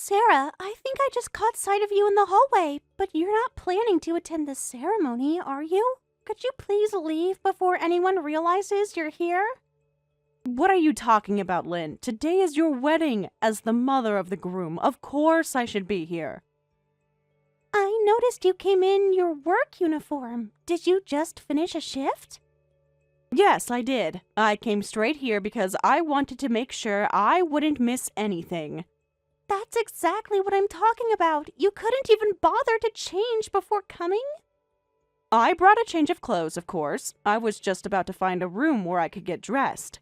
Sarah, I think I just caught sight of you in the hallway, but you're not planning to attend the ceremony, are you? Could you please leave before anyone realizes you're here? What are you talking about, Lynn? Today is your wedding. As the mother of the groom, of course I should be here. I noticed you came in your work uniform. Did you just finish a shift? Yes, I did. I came straight here because I wanted to make sure I wouldn't miss anything. That's exactly what I'm talking about. You couldn't even bother to change before coming? I brought a change of clothes, of course. I was just about to find a room where I could get dressed.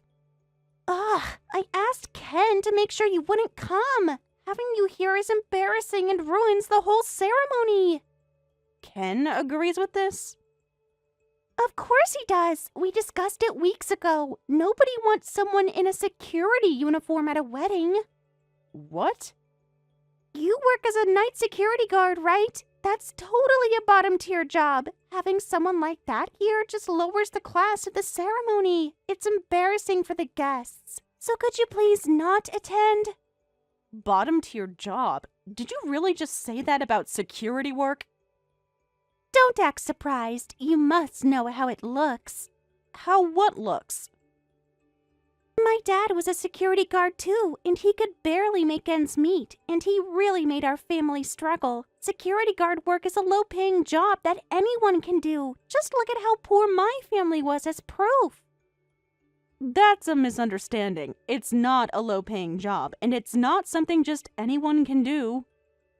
Ugh, I asked Ken to make sure you wouldn't come. Having you here is embarrassing and ruins the whole ceremony. Ken agrees with this? Of course he does. We discussed it weeks ago. Nobody wants someone in a security uniform at a wedding. What? You work as a night security guard, right? That's totally a bottom-tier job. Having someone like that here just lowers the class of the ceremony. It's embarrassing for the guests. So could you please not attend? Bottom-tier job? Did you really just say that about security work? Don't act surprised. You must know how it looks. How what looks? My dad was a security guard too, and he could barely make ends meet, and he really made our family struggle. Security guard work is a low-paying job that anyone can do. Just look at how poor my family was as proof. That's a misunderstanding. It's not a low-paying job, and it's not something just anyone can do.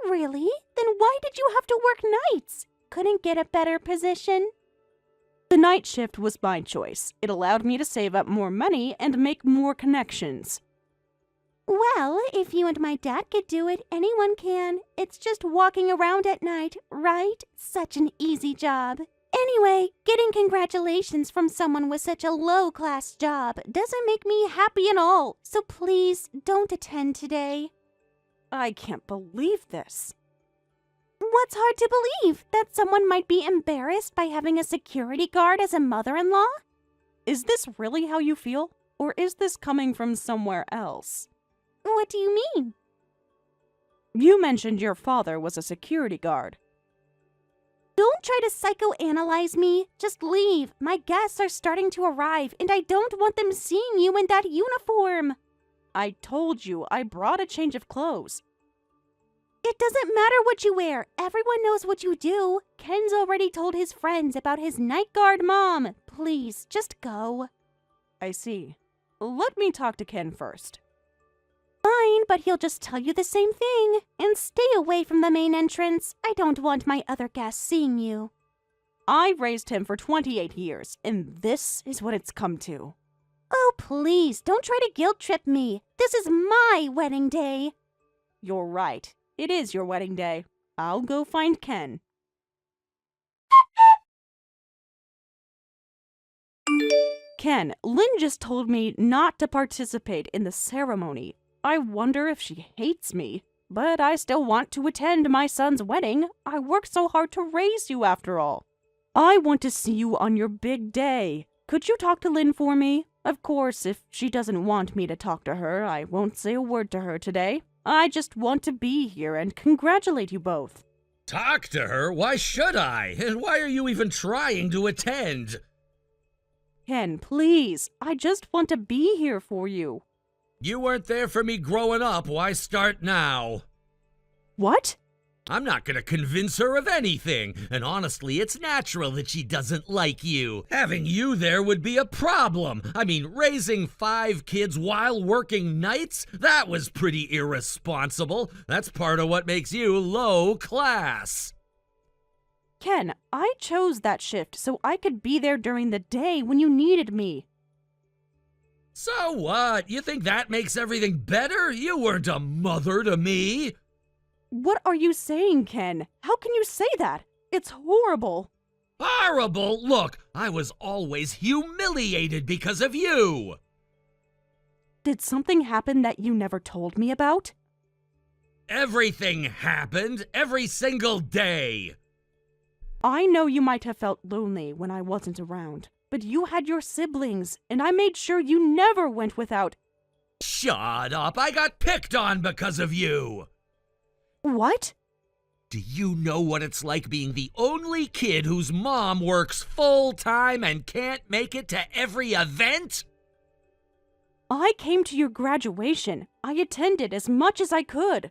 Really? Then why did you have to work nights? Couldn't get a better position? The night shift was my choice. It allowed me to save up more money and make more connections. Well, if you and my dad could do it, anyone can. It's just walking around at night, right? Such an easy job. Anyway, getting congratulations from someone with such a low-class job doesn't make me happy at all. So please, don't attend today. I can't believe this. What's hard to believe? That someone might be embarrassed by having a security guard as a mother-in-law? Is this really how you feel? Or is this coming from somewhere else? What do you mean? You mentioned your father was a security guard. Don't try to psychoanalyze me. Just leave. My guests are starting to arrive, and I don't want them seeing you in that uniform. I told you I brought a change of clothes. It doesn't matter what you wear. Everyone knows what you do. Ken's already told his friends about his night guard mom. Please, just go. I see. Let me talk to Ken first. Fine, but he'll just tell you the same thing. And stay away from the main entrance. I don't want my other guests seeing you. I raised him for 28 years, and this is what it's come to. Oh, please, don't try to guilt trip me. This is my wedding day. You're right. It is your wedding day. I'll go find Ken. Ken, Lynn just told me not to participate in the ceremony. I wonder if she hates me. But I still want to attend my son's wedding. I worked so hard to raise you after all. I want to see you on your big day. Could you talk to Lynn for me? Of course, if she doesn't want me to talk to her, I won't say a word to her today. I just want to be here and congratulate you both. Talk to her? Why should I? And why are you even trying to attend? Ken, please. I just want to be here for you. You weren't there for me growing up. Why start now? What? I'm not gonna convince her of anything, and honestly, it's natural that she doesn't like you. Having you there would be a problem. I mean, raising 5 kids while working nights? That was pretty irresponsible. That's part of what makes you low class. Ken, I chose that shift so I could be there during the day when you needed me. So what? You think that makes everything better? You weren't a mother to me. What are you saying, Ken? How can you say that? It's horrible. Horrible? Look, I was always humiliated because of you. Did something happen that you never told me about? Everything happened every single day. I know you might have felt lonely when I wasn't around, but you had your siblings, and I made sure you never went without. Shut up, I got picked on because of you. What? Do you know what it's like being the only kid whose mom works full-time and can't make it to every event? I came to your graduation. I attended as much as I could.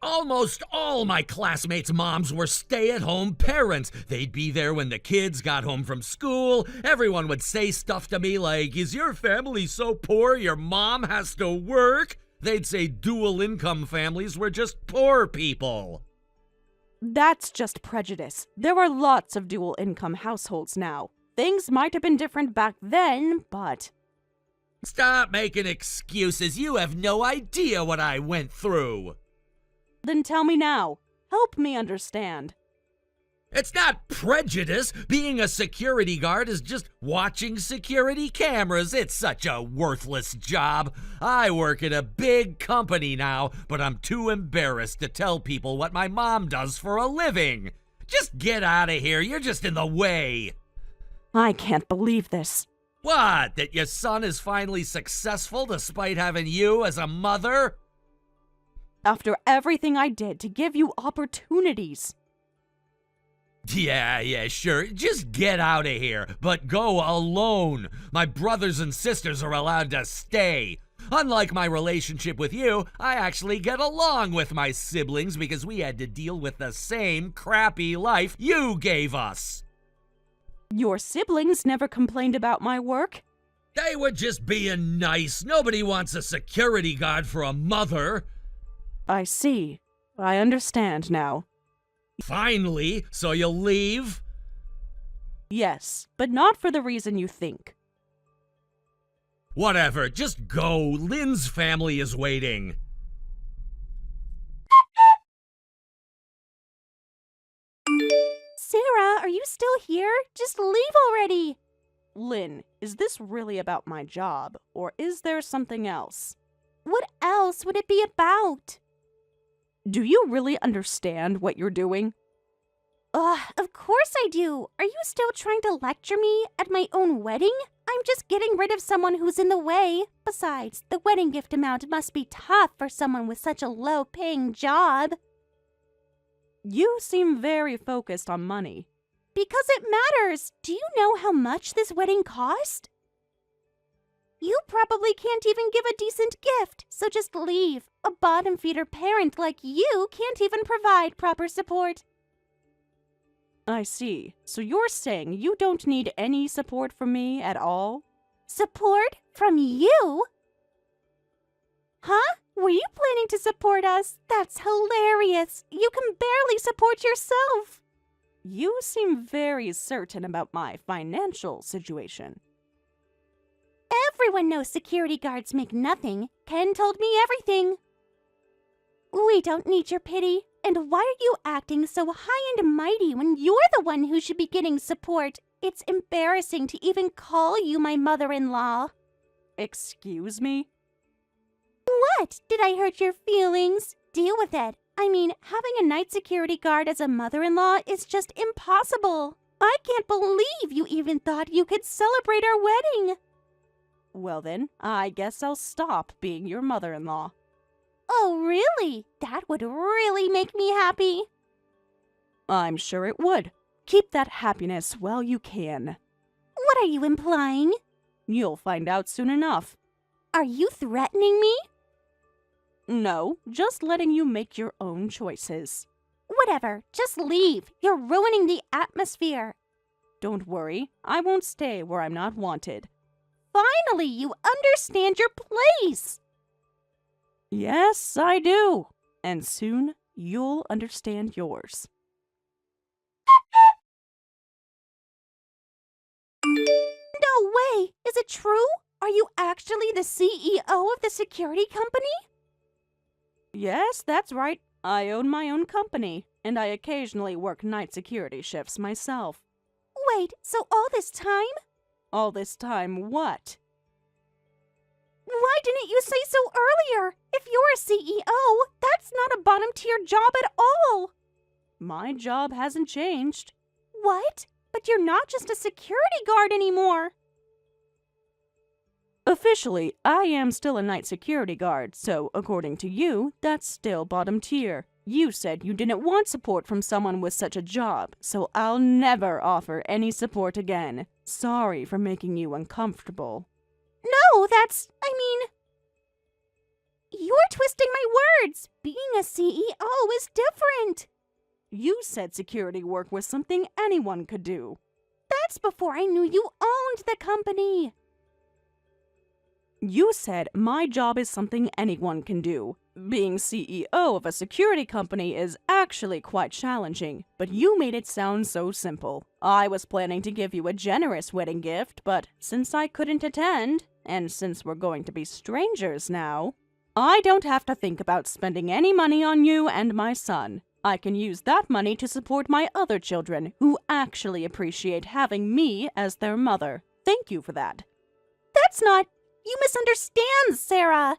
Almost all my classmates' moms were stay-at-home parents. They'd be there when the kids got home from school. Everyone would say stuff to me like, "Is your family so poor your mom has to work?" They'd say dual-income families were just poor people. That's just prejudice. There are lots of dual-income households now. Things might have been different back then, but... Stop making excuses. You have no idea what I went through. Then tell me now. Help me understand. It's not prejudice. Being a security guard is just watching security cameras. It's such a worthless job. I work at a big company now, but I'm too embarrassed to tell people what my mom does for a living. Just get out of here. You're just in the way. I can't believe this. What? That your son is finally successful despite having you as a mother? After everything I did to give you opportunities. Yeah, sure. Just get out of here, but go alone. My brothers and sisters are allowed to stay. Unlike my relationship with you, I actually get along with my siblings because we had to deal with the same crappy life you gave us. Your siblings never complained about my work. They were just being nice. Nobody wants a security guard for a mother. I see. I understand now. Finally, so you'll leave? Yes, but not for the reason you think. Whatever, just go. Lynn's family is waiting. Sarah, are you still here? Just leave already. Lynn, is this really about my job, or is there something else? What else would it be about? Do you really understand what you're doing? Of course I do. Are you still trying to lecture me at my own wedding? I'm just getting rid of someone who's in the way. Besides, the wedding gift amount must be tough for someone with such a low-paying job. You seem very focused on money. Because it matters. Do you know how much this wedding cost? You probably can't even give a decent gift, so just leave. A bottom-feeder parent like you can't even provide proper support. I see. So you're saying you don't need any support from me at all? Support? From you? Huh? Were you planning to support us? That's hilarious. You can barely support yourself. You seem very certain about my financial situation. Everyone knows security guards make nothing. Ken told me everything. We don't need your pity. And why are you acting so high and mighty when you're the one who should be getting support? It's embarrassing to even call you my mother-in-law. Excuse me? What? Did I hurt your feelings? Deal with it. I mean, having a night security guard as a mother-in-law is just impossible. I can't believe you even thought you could celebrate our wedding. Well then, I guess I'll stop being your mother-in-law. Oh, really? That would really make me happy. I'm sure it would. Keep that happiness while you can. What are you implying? You'll find out soon enough. Are you threatening me? No, just letting you make your own choices. Whatever, just leave. You're ruining the atmosphere. Don't worry, I won't stay where I'm not wanted. Finally, you understand your place. Yes, I do. And soon, you'll understand yours. No way! Is it true? Are you actually the CEO of the security company? Yes, that's right. I own my own company, and I occasionally work night security shifts myself. Wait, so all this time? All this time, what? Why didn't you say so earlier? If you're a CEO, that's not a bottom-tier job at all. My job hasn't changed. What? But you're not just a security guard anymore. Officially, I am still a night security guard, so according to you, that's still bottom tier. You said you didn't want support from someone with such a job, so I'll never offer any support again. Sorry for making you uncomfortable. No, you're twisting my words. Being a CEO is different. You said security work was something anyone could do. That's before I knew you owned the company. You said my job is something anyone can do. Being CEO of a security company is actually quite challenging, but you made it sound so simple. I was planning to give you a generous wedding gift, but since I couldn't attend, and since we're going to be strangers now, I don't have to think about spending any money on you and my son. I can use that money to support my other children who actually appreciate having me as their mother. Thank you for that. That's not... You misunderstand, Sarah.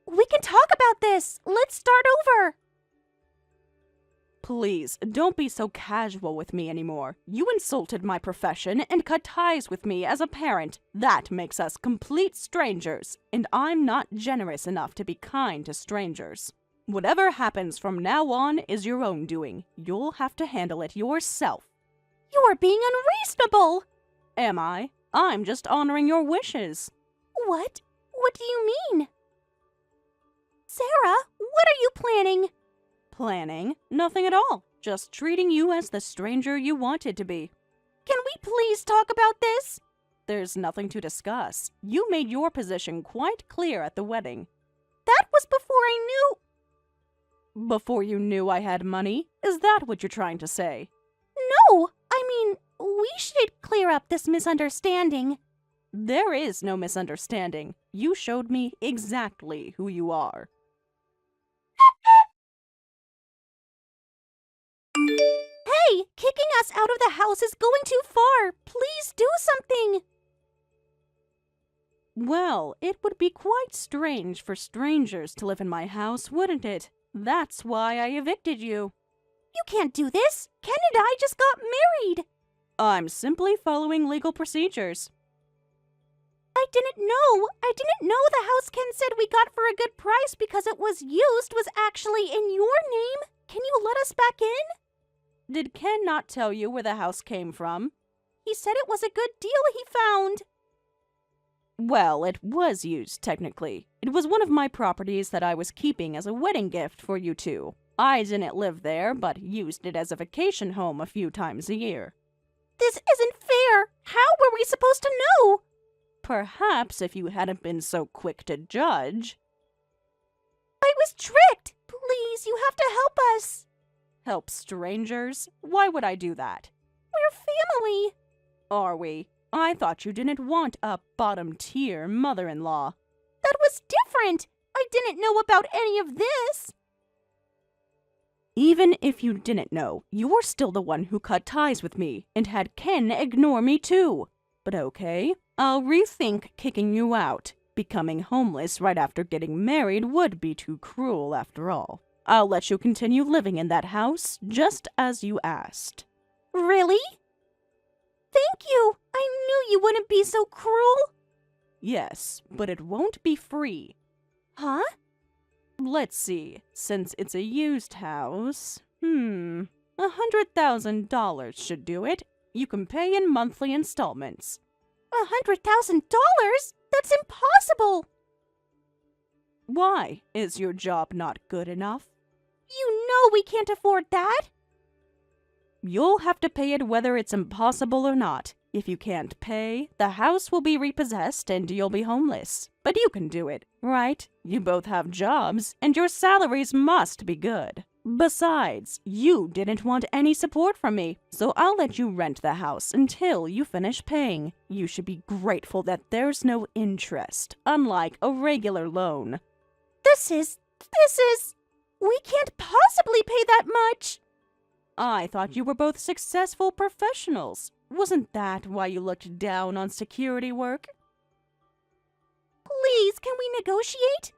We can talk about this. Let's start over. Please, don't be so casual with me anymore. You insulted my profession and cut ties with me as a parent. That makes us complete strangers, and I'm not generous enough to be kind to strangers. Whatever happens from now on is your own doing. You'll have to handle it yourself. You're being unreasonable. Am I? I'm just honoring your wishes. What? What do you mean? Sarah, what are you planning? Planning? Nothing at all. Just treating you as the stranger you wanted to be. Can we please talk about this? There's nothing to discuss. You made your position quite clear at the wedding. That was before I knew... Before you knew I had money? Is that what you're trying to say? No, we should clear up this misunderstanding. There is no misunderstanding. You showed me exactly who you are. Hey, kicking us out of the house is going too far. Please do something. Well, it would be quite strange for strangers to live in my house, wouldn't it? That's why I evicted you. You can't do this. Ken and I just got married. I'm simply following legal procedures. I didn't know the house Ken said we got for a good price because it was used was actually in your name. Can you let us back in? Did Ken not tell you where the house came from? He said it was a good deal he found. Well, it was used, technically. It was one of my properties that I was keeping as a wedding gift for you two. I didn't live there, but used it as a vacation home a few times a year. This isn't fair. How were we supposed to know? Perhaps if you hadn't been so quick to judge. I was tricked. Please, you have to help us. Help strangers? Why would I do that? We're family. Are we? I thought you didn't want a bottom-tier mother-in-law. That was different. I didn't know about any of this. Even if you didn't know, you're still the one who cut ties with me and had Ken ignore me too. But okay, I'll rethink kicking you out. Becoming homeless right after getting married would be too cruel after all. I'll let you continue living in that house just as you asked. Really? Thank you. I knew you wouldn't be so cruel. Yes, but it won't be free. Huh? Let's see. Since it's a used house, $100,000 should do it. You can pay in monthly installments. $100,000? That's impossible. Why? Is your job not good enough? You know we can't afford that. You'll have to pay it whether it's impossible or not. If you can't pay, the house will be repossessed and you'll be homeless. But you can do it, right? You both have jobs, and your salaries must be good. Besides, you didn't want any support from me, so I'll let you rent the house until you finish paying. You should be grateful that there's no interest, unlike a regular loan. This is... We can't possibly pay that much. I thought you were both successful professionals. Wasn't that why you looked down on security work? Please, can we negotiate?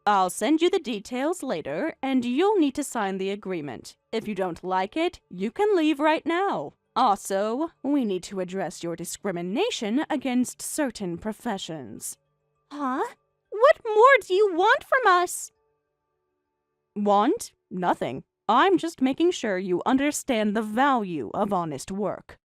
I'll send you the details later, and you'll need to sign the agreement. If you don't like it, you can leave right now. Also, we need to address your discrimination against certain professions. Huh? What more do you want from us? Want? Nothing. I'm just making sure you understand the value of honest work.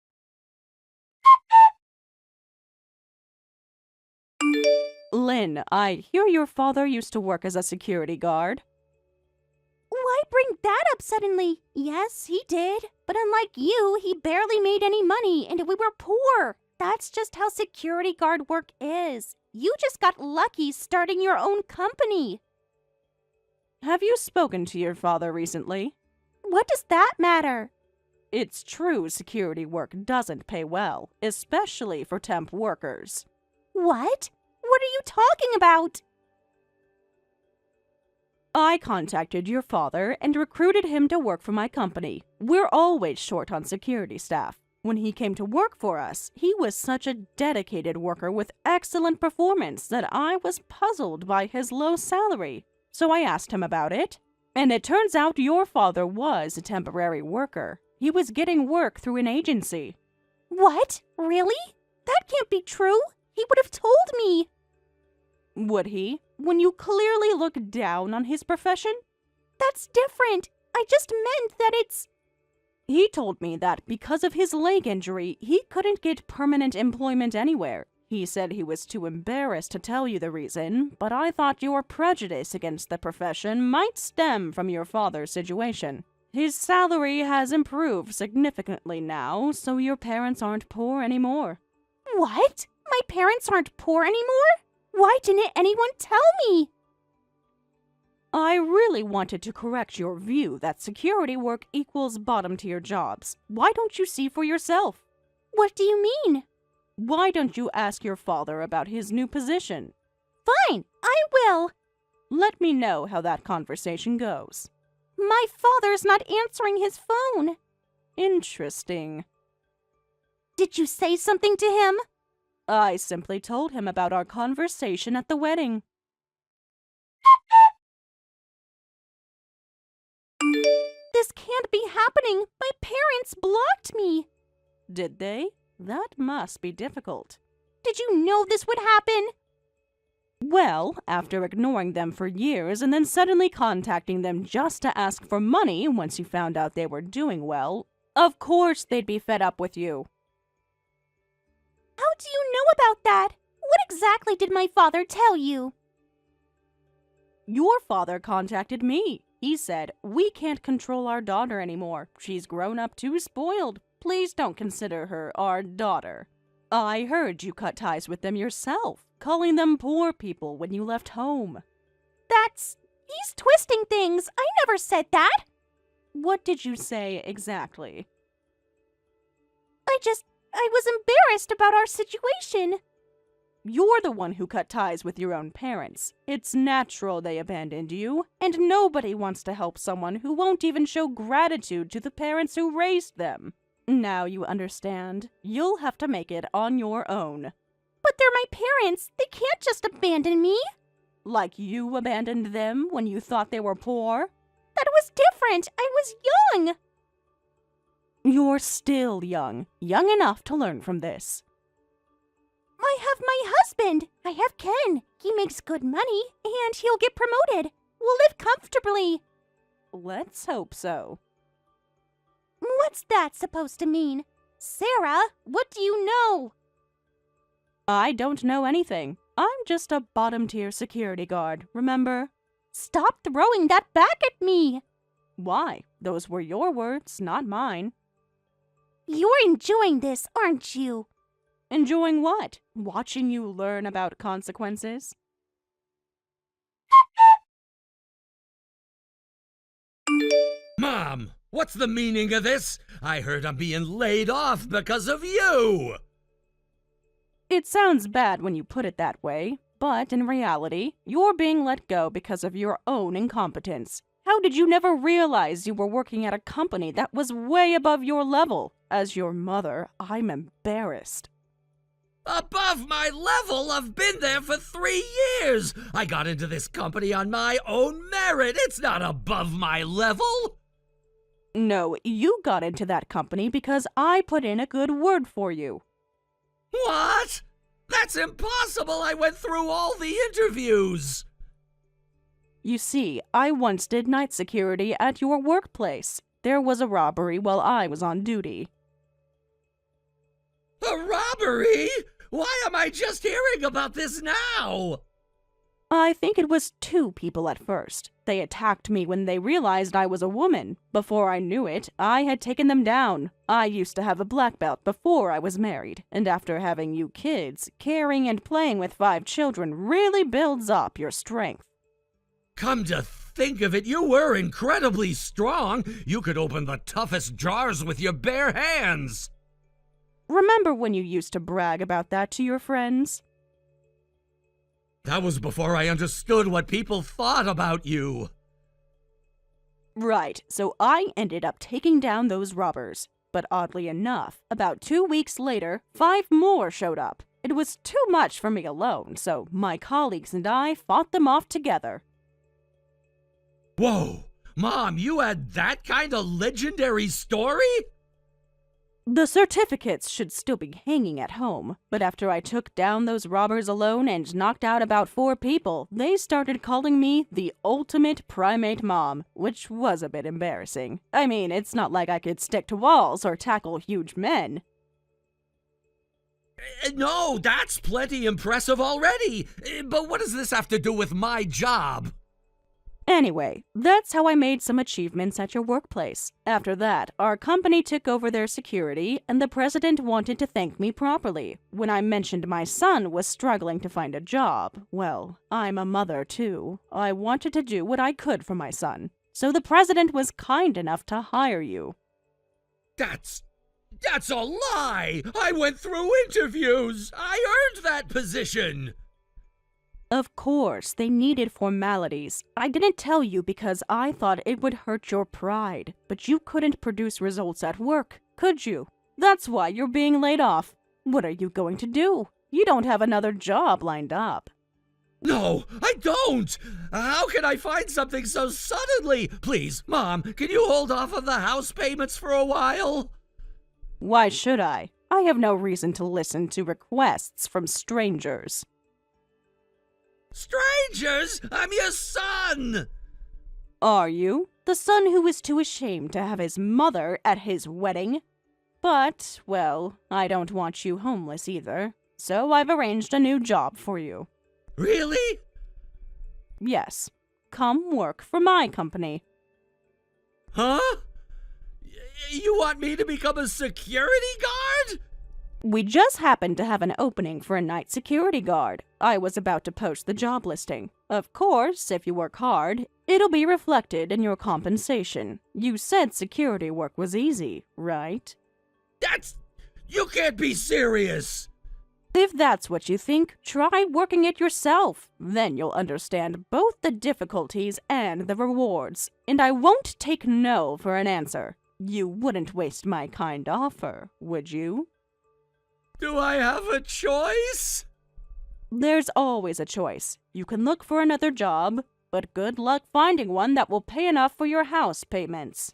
Lynn, I hear your father used to work as a security guard. Why bring that up suddenly? Yes, he did. But unlike you, he barely made any money and we were poor. That's just how security guard work is. You just got lucky starting your own company. Have you spoken to your father recently? What does that matter? It's true security work doesn't pay well, especially for temp workers. What? What are you talking about? I contacted your father and recruited him to work for my company. We're always short on security staff. When he came to work for us, he was such a dedicated worker with excellent performance that I was puzzled by his low salary. So I asked him about it, and it turns out your father was a temporary worker. He was getting work through an agency. What? Really? That can't be true. He would have told me. Would he? When you clearly look down on his profession? That's different. I just meant that it's... He told me that because of his leg injury, he couldn't get permanent employment anywhere. He said he was too embarrassed to tell you the reason, but I thought your prejudice against the profession might stem from your father's situation. His salary has improved significantly now, so your parents aren't poor anymore. What? My parents aren't poor anymore? Why didn't anyone tell me? I really wanted to correct your view that security work equals bottom-tier jobs. Why don't you see for yourself? What do you mean? Why don't you ask your father about his new position? Fine, I will. Let me know how that conversation goes. My father's not answering his phone. Interesting. Did you say something to him? I simply told him about our conversation at the wedding. This can't be happening. My parents blocked me. Did they? That must be difficult. Did you know this would happen? Well, after ignoring them for years and then suddenly contacting them just to ask for money once you found out they were doing well, of course they'd be fed up with you. How do you know about that? What exactly did my father tell you? Your father contacted me. He said, "We can't control our daughter anymore. She's grown up too spoiled. Please don't consider her our daughter." I heard you cut ties with them yourself, calling them poor people when you left home. He's twisting things. I never said that. What did you say exactly? I was embarrassed about our situation. You're the one who cut ties with your own parents. It's natural they abandoned you, and nobody wants to help someone who won't even show gratitude to the parents who raised them. Now you understand. You'll have to make it on your own. But they're my parents. They can't just abandon me. Like you abandoned them when you thought they were poor? That was different. I was young. You're still young enough to learn from this. I have my husband. I have Ken. He makes good money, and he'll get promoted. We'll live comfortably. Let's hope so. What's that supposed to mean? Sarah, what do you know? I don't know anything. I'm just a bottom-tier security guard, remember? Stop throwing that back at me. Why? Those were your words, not mine. You're enjoying this, aren't you? Enjoying what? Watching you learn about consequences? Mom, what's the meaning of this? I heard I'm being laid off because of you! It sounds bad when you put it that way, but in reality, you're being let go because of your own incompetence. How did you never realize you were working at a company that was way above your level? As your mother, I'm embarrassed. Above my level? I've been there for 3 years! I got into this company on my own merit! It's not above my level! No, you got into that company because I put in a good word for you. What? That's impossible! I went through all the interviews! You see, I once did night security at your workplace. There was a robbery while I was on duty. A robbery? Why am I just hearing about this now? I think it was 2 people at first. They attacked me when they realized I was a woman. Before I knew it, I had taken them down. I used to have a black belt before I was married, and after having you kids, caring and playing with 5 children really builds up your strength. Come to think of it, you were incredibly strong. You could open the toughest jars with your bare hands. Remember when you used to brag about that to your friends? That was before I understood what people thought about you. Right, so I ended up taking down those robbers. But oddly enough, about 2 weeks later, 5 more showed up. It was too much for me alone, so my colleagues and I fought them off together. Whoa! Mom, you had that kind of legendary story? The certificates should still be hanging at home, but after I took down those robbers alone and knocked out about 4 people, they started calling me the ultimate primate mom, which was a bit embarrassing. I mean, it's not like I could stick to walls or tackle huge men. No, that's plenty impressive already. But what does this have to do with my job? Anyway, that's how I made some achievements at your workplace. After that, our company took over their security, and the president wanted to thank me properly. When I mentioned my son was struggling to find a job, well, I'm a mother too. I wanted to do what I could for my son. So the president was kind enough to hire you. That's a lie! I went through interviews! I earned that position! Of course, they needed formalities. I didn't tell you because I thought it would hurt your pride, but you couldn't produce results at work, could you? That's why you're being laid off. What are you going to do? You don't have another job lined up. No, I don't! How can I find something so suddenly? Please, Mom, can you hold off on the house payments for a while? Why should I? I have no reason to listen to requests from strangers. Strangers? I'm your son! Are you? The son who was too ashamed to have his mother at his wedding? But, well, I don't want you homeless either, so I've arranged a new job for you. Really? Yes. Come work for my company. Huh? You want me to become a security guard? We just happened to have an opening for a night security guard. I was about to post the job listing. Of course, if you work hard, it'll be reflected in your compensation. You said security work was easy, right? You can't be serious! If that's what you think, try working it yourself. Then you'll understand both the difficulties and the rewards. And I won't take no for an answer. You wouldn't waste my kind offer, would you? Do I have a choice? There's always a choice. You can look for another job, but good luck finding one that will pay enough for your house payments.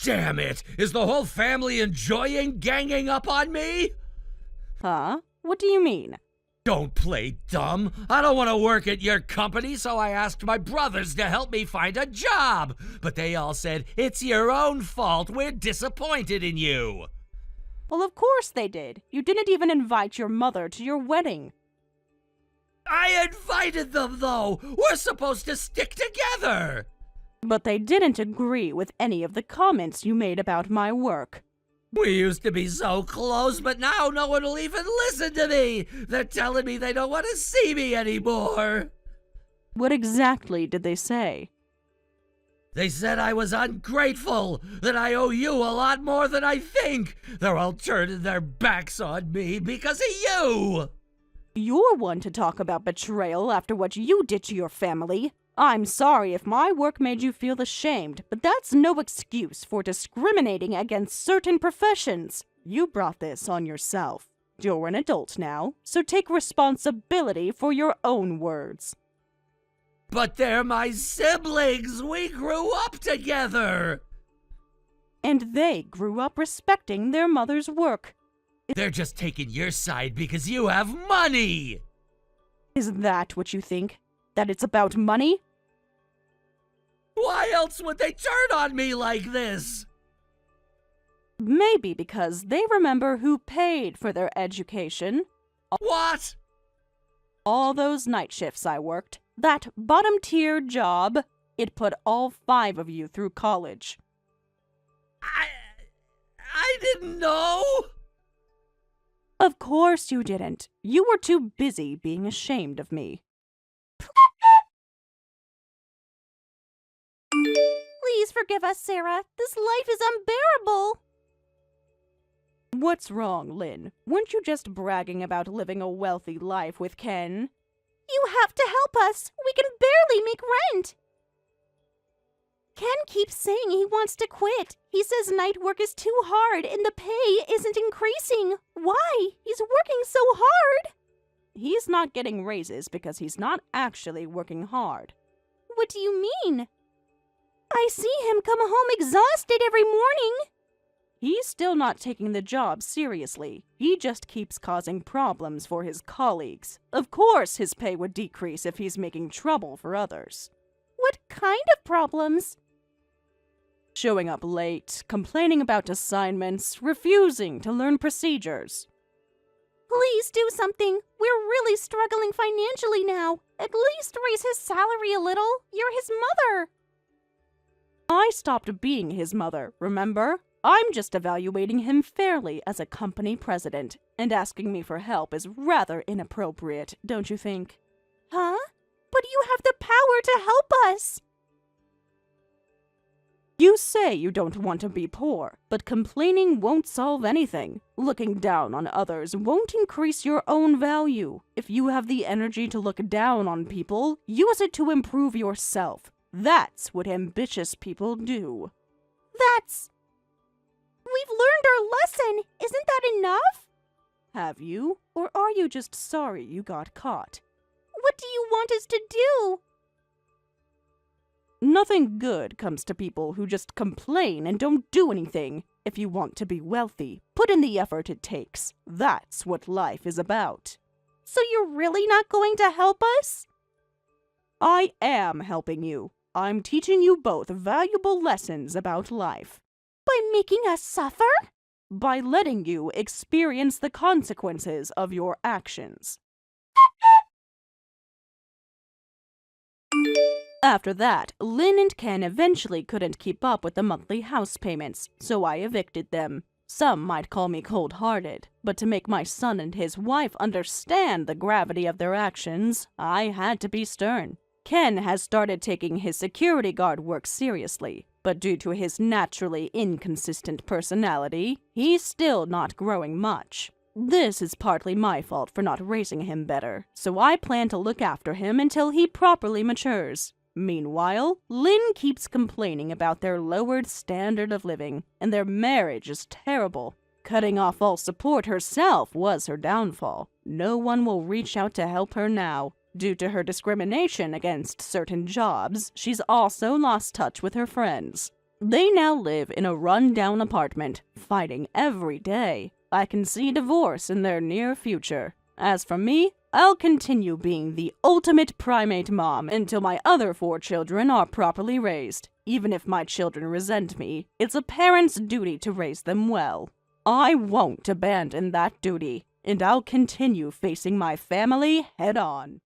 Damn it! Is the whole family enjoying ganging up on me? Huh? What do you mean? Don't play dumb. I don't want to work at your company, so I asked my brothers to help me find a job. But they all said, it's your own fault. We're disappointed in you. Well, of course they did. You didn't even invite your mother to your wedding. I invited them, though. We're supposed to stick together. But they didn't agree with any of the comments you made about my work. We used to be so close, but now no one will even listen to me. They're telling me they don't want to see me anymore. What exactly did they say? They said I was ungrateful, that I owe you a lot more than I think. They're all turning their backs on me because of you. You're one to talk about betrayal after what you did to your family. I'm sorry if my work made you feel ashamed, but that's no excuse for discriminating against certain professions. You brought this on yourself. You're an adult now, so take responsibility for your own words. But they're my siblings. We grew up together. And they grew up respecting their mother's work. They're just taking your side because you have money. Is that what you think? That it's about money? Why else would they turn on me like this? Maybe because they remember who paid for their education. What? All those night shifts I worked, that bottom-tier job, it put all 5 of you through college. I didn't know. Of course you didn't. You were too busy being ashamed of me. Please forgive us, Sarah. This life is unbearable. What's wrong, Lynn? Weren't you just bragging about living a wealthy life with Ken? You have to help us. We can barely make rent. Ken keeps saying he wants to quit. He says night work is too hard and the pay isn't increasing. Why? He's working so hard. He's not getting raises because he's not actually working hard. What do you mean? I see him come home exhausted every morning. He's still not taking the job seriously. He just keeps causing problems for his colleagues. Of course his pay would decrease if he's making trouble for others. What kind of problems? Showing up late, complaining about assignments, refusing to learn procedures. Please do something. We're really struggling financially now. At least raise his salary a little. You're his mother. I stopped being his mother, remember? I'm just evaluating him fairly as a company president, and asking me for help is rather inappropriate, don't you think? Huh? But you have the power to help us. You say you don't want to be poor, but complaining won't solve anything. Looking down on others won't increase your own value. If you have the energy to look down on people, use it to improve yourself. That's what ambitious people do. We've learned our lesson. Isn't that enough? Have you? Or are you just sorry you got caught? What do you want us to do? Nothing good comes to people who just complain and don't do anything. If you want to be wealthy, put in the effort it takes. That's what life is about. So you're really not going to help us? I am helping you. I'm teaching you both valuable lessons about life. By making us suffer? By letting you experience the consequences of your actions. After that, Lynn and Ken eventually couldn't keep up with the monthly house payments, so I evicted them. Some might call me cold-hearted, but to make my son and his wife understand the gravity of their actions, I had to be stern. Ken has started taking his security guard work seriously, but due to his naturally inconsistent personality, he's still not growing much. This is partly my fault for not raising him better, so I plan to look after him until he properly matures. Meanwhile, Lynn keeps complaining about their lowered standard of living, and their marriage is terrible. Cutting off all support herself was her downfall. No one will reach out to help her now. Due to her discrimination against certain jobs, she's also lost touch with her friends. They now live in a run-down apartment, fighting every day. I can see divorce in their near future. As for me, I'll continue being the ultimate primate mom until my other 4 children are properly raised. Even if my children resent me, it's a parent's duty to raise them well. I won't abandon that duty, and I'll continue facing my family head-on.